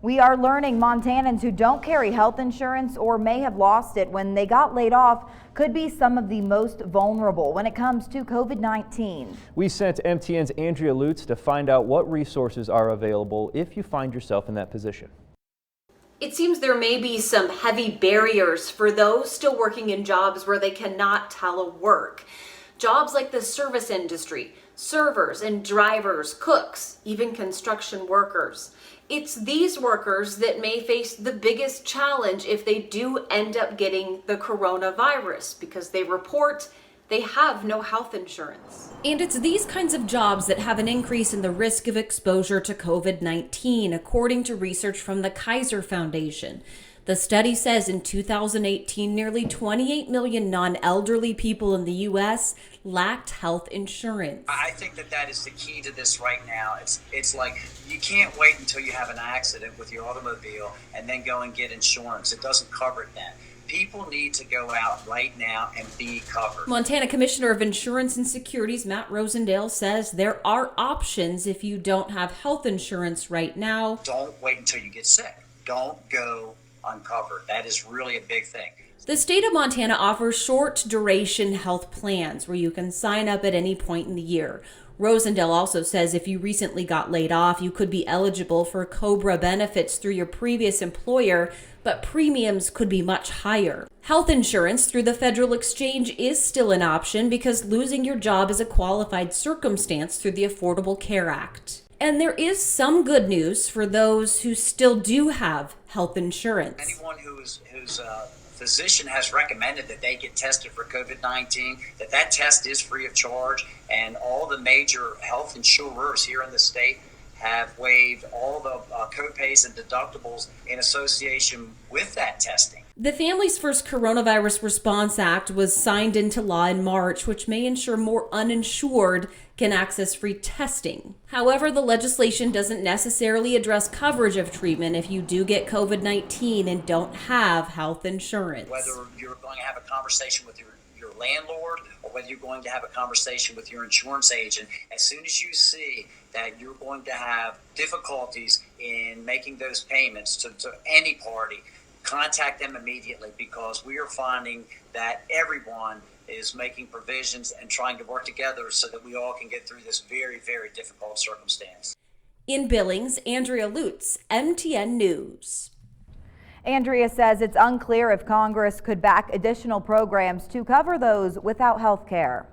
We are learning Montanans who don't carry health insurance or may have lost it when they got laid off could be some of the most vulnerable when it comes to COVID-19. We sent MTN's Andrea Lutz to find out what resources are available if you find yourself in that position. It seems there may be some heavy barriers for those still working in jobs where they cannot telework. Jobs like the service industry, servers and drivers, cooks, even construction workers. It's these workers that may face the biggest challenge if they do end up getting the coronavirus because they report they have no health insurance. And it's these kinds of jobs that have an increase in the risk of exposure to COVID-19, according to research from the Kaiser Foundation. The study says in 2018, nearly 28 million non-elderly people in the U.S. lacked health insurance. I think that is the key to this right now. It's like you can't wait until you have an accident with your automobile and then go and get insurance. It doesn't cover it then. People need to go out right now and be covered. Montana Commissioner of Insurance and Securities Matt Rosendale says there are options if you don't have health insurance right now. Don't wait until you get sick. Don't go uncovered. That is really a big thing. The state of Montana offers short duration health plans where you can sign up at any point in the year. Rosendale also says if you recently got laid off, you could be eligible for COBRA benefits through your previous employer, but premiums could be much higher. Health insurance through the federal exchange is still an option because losing your job is a qualified circumstance through the Affordable Care Act. And there is some good news for those who still do have health insurance. Anyone whose physician has recommended that they get tested for COVID-19, that test is free of charge, and all the major health insurers here in the state have waived all the co-pays and deductibles in association with that testing. The Families First Coronavirus Response Act was signed into law in March, which may ensure more uninsured can access free testing. However, the legislation doesn't necessarily address coverage of treatment if you do get COVID-19 and don't have health insurance. Whether you're going to have a conversation with your landlord or whether you're going to have a conversation with your insurance agent, as soon as you see that you're going to have difficulties in making those payments to any party, contact them immediately, because we are finding that everyone is making provisions and trying to work together so that we all can get through this very, very difficult circumstance. In Billings, Andrea Lutz, MTN News. Andrea says it's unclear if Congress could back additional programs to cover those without health care.